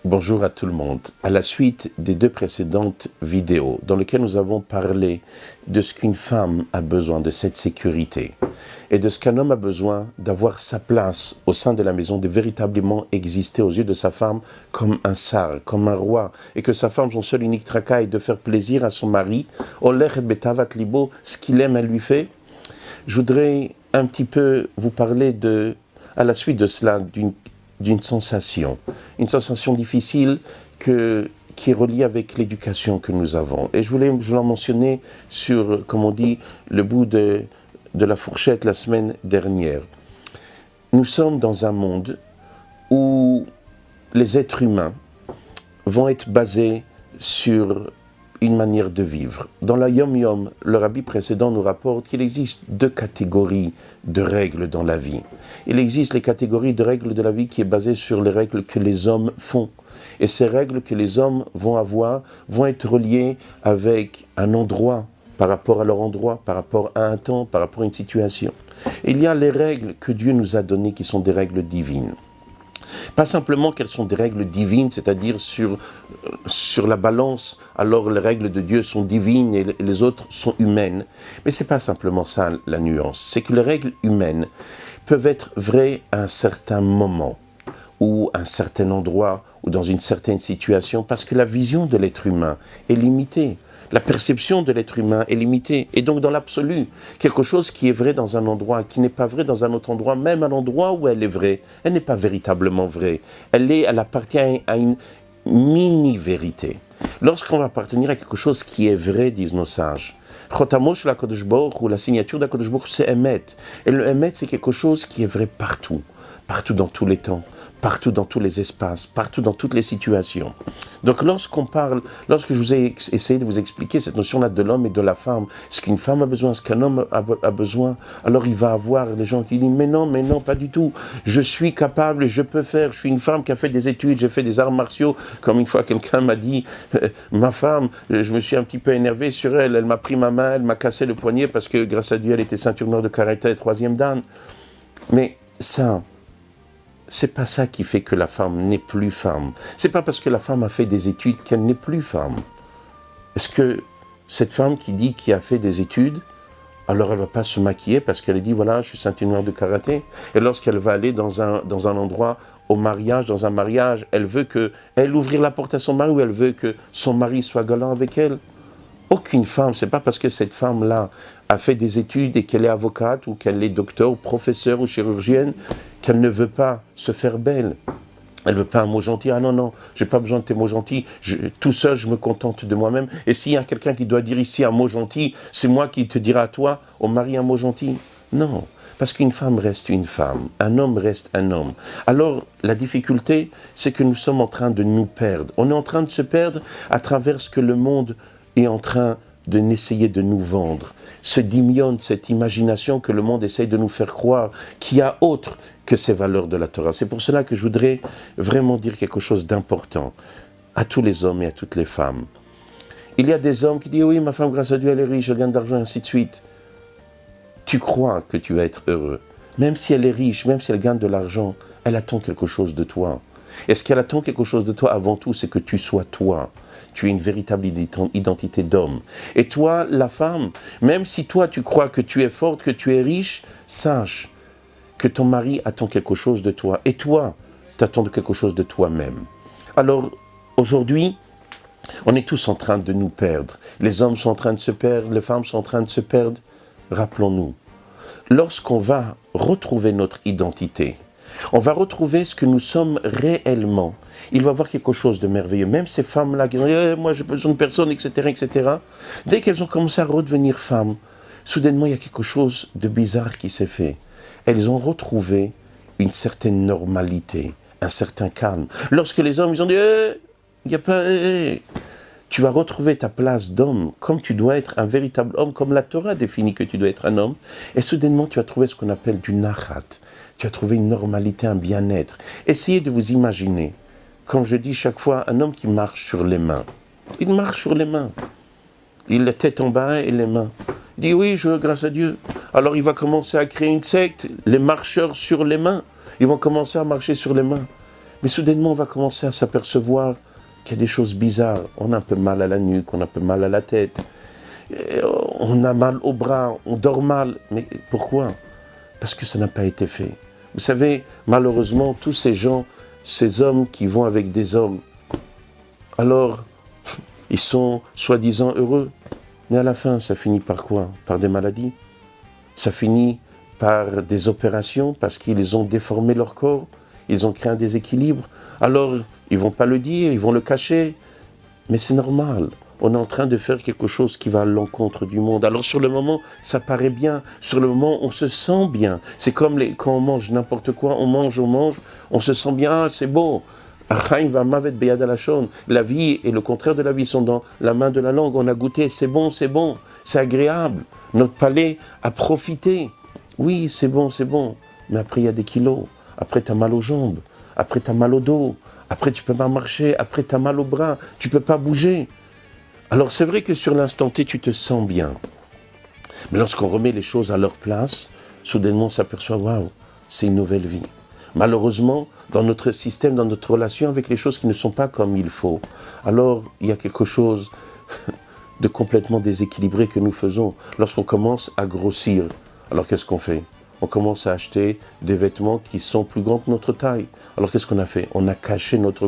Bonjour à tout le monde. À la suite des deux précédentes vidéos dans lesquelles nous avons parlé de ce qu'une femme a besoin, de cette sécurité, et de ce qu'un homme a besoin d'avoir sa place au sein de la maison, de véritablement exister aux yeux de sa femme comme un sar, comme un roi, et que sa femme, son seul unique tracas est de faire plaisir à son mari, Oler betavat libo, ce qu'il aime, elle lui fait. Je voudrais un petit peu vous parler à la suite de cela, d'une sensation, une sensation difficile qui est reliée avec l'éducation que nous avons. Et je voulais en mentionner sur, comme on dit, le bout de la fourchette la semaine dernière. Nous sommes dans un monde où les êtres humains vont être basés sur une manière de vivre. Dans la Yom Yom, le rabbi précédent nous rapporte qu'il existe deux catégories de règles dans la vie. Il existe les catégories de règles de la vie qui est basée sur les règles que les hommes font. Et ces règles que les hommes vont avoir vont être reliées avec un endroit, par rapport à leur endroit, par rapport à un temps, par rapport à une situation. Et il y a les règles que Dieu nous a données qui sont des règles divines. Pas simplement qu'elles sont des règles divines, c'est-à-dire sur la balance, alors les règles de Dieu sont divines et les autres sont humaines. Mais ce n'est pas simplement ça la nuance. C'est que les règles humaines peuvent être vraies à un certain moment, ou à un certain endroit, ou dans une certaine situation, parce que la vision de l'être humain est limitée. La perception de l'être humain est limitée. Et donc, dans l'absolu, quelque chose qui est vrai dans un endroit, qui n'est pas vrai dans un autre endroit, même à l'endroit où elle est vraie, elle n'est pas véritablement vraie. Elle appartient à une mini-vérité. Lorsqu'on va appartenir à quelque chose qui est vrai, disent nos sages, Chotamosh la Kodesh Baruch, ou la signature de la Kodesh Baruch, c'est Emet. Et le Emet, c'est quelque chose qui est vrai partout dans tous les temps, partout dans tous les espaces, partout dans toutes les situations. Donc lorsque je vous ai essayé de vous expliquer cette notion-là de l'homme et de la femme, ce qu'une femme a besoin, ce qu'un homme a besoin, alors il va avoir des gens qui disent mais non, pas du tout, je suis capable, je peux faire, je suis une femme qui a fait des études, j'ai fait des arts martiaux, comme une fois quelqu'un m'a dit, ma femme, je me suis un petit peu énervé sur elle, elle m'a pris ma main, elle m'a cassé le poignet parce que grâce à Dieu elle était ceinture noire de karaté, 3e dan. Mais ça, c'est pas ça qui fait que la femme n'est plus femme. C'est pas parce que la femme a fait des études qu'elle n'est plus femme. Est-ce que cette femme qui a fait des études, alors elle va pas se maquiller parce qu'elle dit voilà, je suis ceinture noire de karaté. Et lorsqu'elle va aller dans un endroit au mariage, dans un mariage, elle veut ouvrir la porte à son mari ou elle veut que son mari soit galant avec elle. Aucune femme, c'est pas parce que cette femme-là a fait des études et qu'elle est avocate ou qu'elle est docteur ou professeur ou chirurgienne qu'elle ne veut pas se faire belle. Elle ne veut pas un mot gentil. Ah non, j'ai pas besoin de tes mots gentils. Tout seul, je me contente de moi-même. Et s'il y a quelqu'un qui doit dire ici un mot gentil, c'est moi qui te dirai à toi, au mari, un mot gentil. Non, parce qu'une femme reste une femme, un homme reste un homme. Alors, la difficulté, c'est que nous sommes en train de nous perdre. On est en train de se perdre à travers ce que le monde est en train d'essayer de nous vendre. Ce dimion, cette imagination que le monde essaye de nous faire croire qu'il y a autre que ces valeurs de la Torah. C'est pour cela que je voudrais vraiment dire quelque chose d'important à tous les hommes et à toutes les femmes. Il y a des hommes qui disent « Oui, ma femme, grâce à Dieu, elle est riche, elle gagne de l'argent, et ainsi de suite. » Tu crois que tu vas être heureux. Même si elle est riche, même si elle gagne de l'argent, elle attend quelque chose de toi. Et ce qu'elle attend quelque chose de toi, avant tout, c'est que tu sois toi. Tu es une véritable identité d'homme. Et toi, la femme, même si toi, tu crois que tu es forte, que tu es riche, sache que ton mari attend quelque chose de toi. Et toi, tu attends quelque chose de toi-même. Alors, aujourd'hui, on est tous en train de nous perdre. Les hommes sont en train de se perdre, les femmes sont en train de se perdre. Rappelons-nous, lorsqu'on va retrouver notre identité, on va retrouver ce que nous sommes réellement. Il va y avoir quelque chose de merveilleux. Même ces femmes-là qui disent moi j'ai besoin de personne, etc., etc. Dès qu'elles ont commencé à redevenir femmes, soudainement il y a quelque chose de bizarre qui s'est fait. Elles ont retrouvé une certaine normalité, un certain calme. Lorsque les hommes ils ont dit il n'y a pas... tu vas retrouver ta place d'homme, comme tu dois être un véritable homme, comme la Torah définit que tu dois être un homme, et soudainement tu vas trouver ce qu'on appelle du nachat. Tu as trouvé une normalité, un bien-être. Essayez de vous imaginer, comme je dis chaque fois, un homme qui marche sur les mains. Il marche sur les mains. Il a la tête en bas et les mains. Il dit oui, grâce à Dieu. Alors il va commencer à créer une secte, les marcheurs sur les mains. Ils vont commencer à marcher sur les mains. Mais soudainement, on va commencer à s'apercevoir qu'il y a des choses bizarres. On a un peu mal à la nuque, on a un peu mal à la tête. On a mal au bras, on dort mal. Mais pourquoi? Parce que ça n'a pas été fait. Vous savez, malheureusement, tous ces gens, ces hommes qui vont avec des hommes, alors, ils sont soi-disant heureux. Mais à la fin, ça finit par quoi? Par des maladies. Ça finit par des opérations parce qu'ils ont déformé leur corps. Ils ont créé un déséquilibre. Alors, ils ne vont pas le dire, ils vont le cacher. Mais c'est normal. On est en train de faire quelque chose qui va à l'encontre du monde. Alors sur le moment, ça paraît bien. Sur le moment, on se sent bien. C'est comme quand on mange n'importe quoi, on mange, on se sent bien, ah, c'est beau. La vie et le contraire de la vie sont dans la main de la langue. On a goûté, c'est bon, c'est agréable. Notre palais a profité. Oui, c'est bon. Mais après, il y a des kilos. Après, tu as mal aux jambes. Après, tu as mal au dos. Après, tu ne peux pas marcher. Après, tu as mal au bras. Tu ne peux pas bouger. Alors, c'est vrai que sur l'instant T, tu te sens bien. Mais lorsqu'on remet les choses à leur place, soudainement, on s'aperçoit, waouh, c'est une nouvelle vie. Malheureusement, dans notre système, dans notre relation avec les choses qui ne sont pas comme il faut, alors il y a quelque chose de complètement déséquilibré que nous faisons. Lorsqu'on commence à grossir, alors qu'est-ce qu'on fait? On commence à acheter des vêtements qui sont plus grands que notre taille. Alors qu'est-ce qu'on a fait? On a caché notre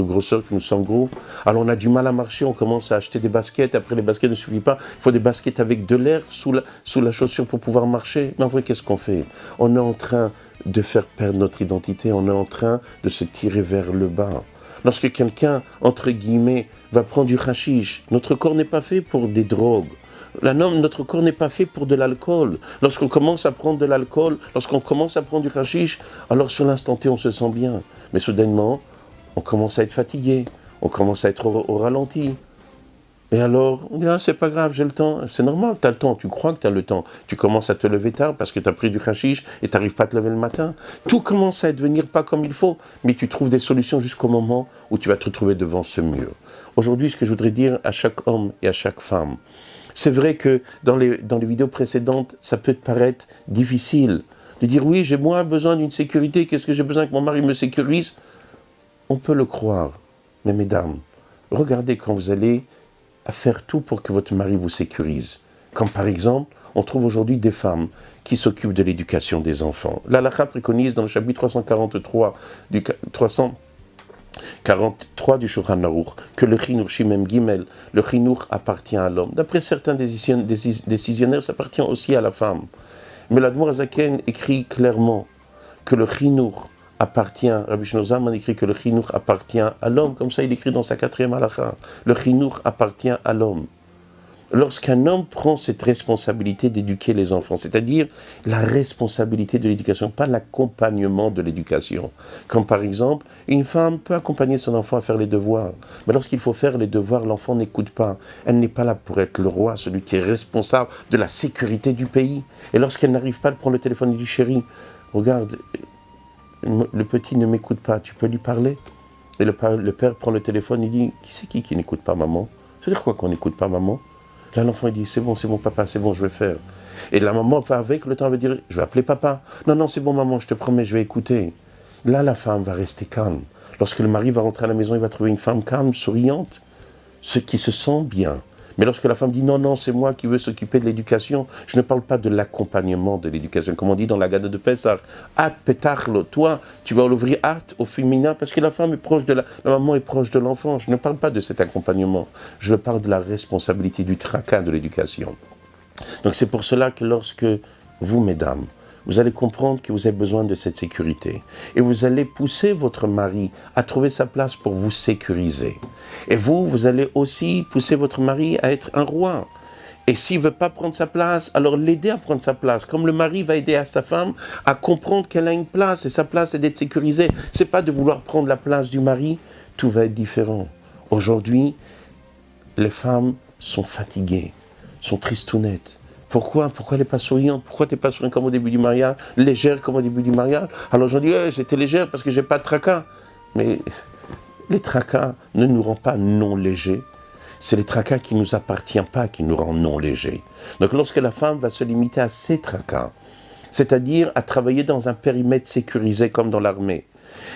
grosseur qui nous semble gros. Alors on a du mal à marcher, on commence à acheter des baskets. Après les baskets ne suffisent pas, il faut des baskets avec de l'air sous la chaussure pour pouvoir marcher. Mais en vrai, qu'est-ce qu'on fait? On est en train de faire perdre notre identité, on est en train de se tirer vers le bas. Lorsque quelqu'un, entre guillemets, va prendre du hashish, notre corps n'est pas fait pour des drogues. Notre corps n'est pas fait pour de l'alcool. Lorsqu'on commence à prendre de l'alcool, lorsqu'on commence à prendre du hashish, alors sur l'instant T, on se sent bien. Mais soudainement, on commence à être fatigué, on commence à être au ralenti. Et alors, on dit, ah, c'est pas grave, j'ai le temps. C'est normal, tu as le temps, tu crois que tu as le temps. Tu commences à te lever tard parce que tu as pris du hashish et tu n'arrives pas à te lever le matin. Tout commence à devenir pas comme il faut, mais tu trouves des solutions jusqu'au moment où tu vas te retrouver devant ce mur. Aujourd'hui, ce que je voudrais dire à chaque homme et à chaque femme, c'est vrai que dans les vidéos précédentes, ça peut te paraître difficile de dire oui, j'ai moins besoin d'une sécurité, qu'est-ce que j'ai besoin que mon mari me sécurise? On peut le croire, mais mesdames, regardez quand vous allez à faire tout pour que votre mari vous sécurise. Comme par exemple, on trouve aujourd'hui des femmes qui s'occupent de l'éducation des enfants. L'Halakha préconise dans le chapitre 343 du Shulchan Aruch, que le Chinour Shimem Gimel, le Chinour appartient à l'homme. D'après certains décisionnaires, ça appartient aussi à la femme. Mais l'Admour Azaken écrit clairement que le Chinour appartient, Rabbi Shlomo Zalman écrit que le Chinour appartient à l'homme, comme ça il écrit dans sa 4e halakha. Le Chinour appartient à l'homme. Lorsqu'un homme prend cette responsabilité d'éduquer les enfants, c'est-à-dire la responsabilité de l'éducation, pas l'accompagnement de l'éducation. Comme par exemple, une femme peut accompagner son enfant à faire les devoirs, mais lorsqu'il faut faire les devoirs, l'enfant n'écoute pas. Elle n'est pas là pour être le roi, celui qui est responsable de la sécurité du pays. Et lorsqu'elle n'arrive pas à prendre le téléphone, il dit, chérie, regarde, le petit ne m'écoute pas, tu peux lui parler? Et le père prend le téléphone, il dit, qui n'écoute pas maman? C'est-à-dire quoi qu'on n'écoute pas maman? Là, l'enfant, il dit, c'est bon, papa, c'est bon, je vais faire. Et la maman, avec le temps, elle va dire, je vais appeler papa. Non, c'est bon, maman, je te promets, je vais écouter. Là, la femme va rester calme. Lorsque le mari va rentrer à la maison, il va trouver une femme calme, souriante, ce qui se sent bien. Mais lorsque la femme dit, non, c'est moi qui veux s'occuper de l'éducation, je ne parle pas de l'accompagnement de l'éducation. Comme on dit dans la Gada de Pessah, at petarlo, toi, tu vas l'ouvrir at au féminin, parce que la femme est proche de la maman est proche de l'enfant. Je ne parle pas de cet accompagnement. Je parle de la responsabilité du tracas de l'éducation. Donc c'est pour cela que lorsque vous, mesdames, vous allez comprendre que vous avez besoin de cette sécurité. Et vous allez pousser votre mari à trouver sa place pour vous sécuriser. Et vous allez aussi pousser votre mari à être un roi. Et s'il ne veut pas prendre sa place, alors l'aider à prendre sa place. Comme le mari va aider à sa femme à comprendre qu'elle a une place. Et sa place, c'est d'être sécurisée. Ce n'est pas de vouloir prendre la place du mari. Tout va être différent. Aujourd'hui, les femmes sont fatiguées, sont tristounettes. Pourquoi elle n'est pas souriante? Pourquoi tu n'es pas souriante comme au début du mariage? Légère comme au début du mariage? Alors je dis, j'étais légère parce que je n'ai pas de tracas. Mais les tracas ne nous rendent pas non légers. c'est les tracas qui ne nous appartiennent pas qui nous rendent non légers. Donc lorsque la femme va se limiter à ces tracas, c'est-à-dire à travailler dans un périmètre sécurisé comme dans l'armée,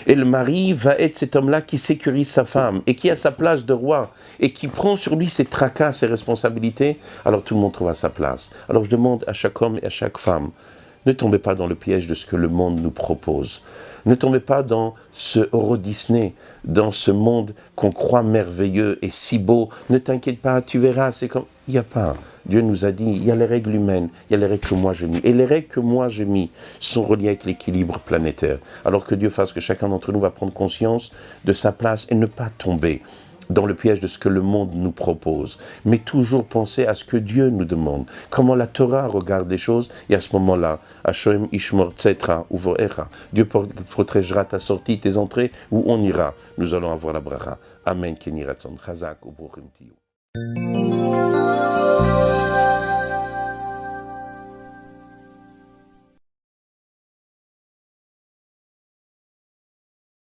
et le mari va être cet homme-là qui sécurise sa femme et qui a sa place de roi et qui prend sur lui ses tracas, ses responsabilités, alors tout le monde trouve à sa place. Alors je demande à chaque homme et à chaque femme, ne tombez pas dans le piège de ce que le monde nous propose. Ne tombez pas dans ce Euro Disney, dans ce monde qu'on croit merveilleux et si beau. Ne t'inquiète pas, tu verras, c'est comme... Il n'y a pas. Dieu nous a dit, il y a les règles humaines, il y a les règles que moi j'ai mis. Et les règles que moi j'ai mis sont reliées avec l'équilibre planétaire. Alors que Dieu fasse que chacun d'entre nous va prendre conscience de sa place et ne pas tomber dans le piège de ce que le monde nous propose, mais toujours penser à ce que Dieu nous demande, comment la Torah regarde les choses, et à ce moment-là, Hashem Ishmor Tzetra Uvoecha, Dieu protégera ta sortie, tes entrées, où on ira, nous allons avoir la bracha. Amen, Keni Ratzon, Chazak, Ubruchim Tiyu.